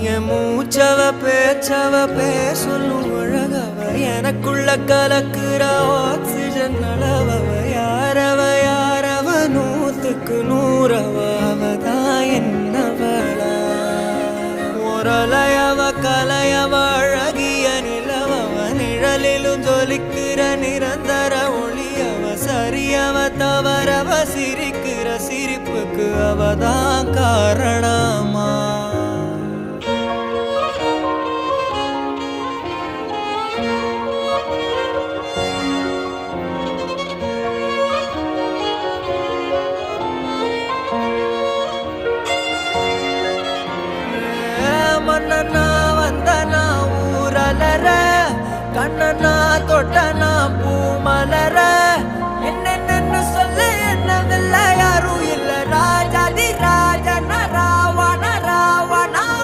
என் மூச்சவ பேச்சவ பேசலும் அழகவ எனக்குள்ள கலக்குற ஆக்சிஜன் அளவவ யாரவ நூத்துக்கு நூறவ அவதான் என்னவளா ஒரலையவ கலையவ அழகிய நிலவவ நிழலிலும் ஜொலிக்கிற நிரந்தர ஒளியவ சரியவ தவறவ சிரிக்கிற சிரிப்புக்கு அவதான் காரணமா மன்னனா வந்தனா ஊரலர கண்ணனா தொட்டனா பூ மலர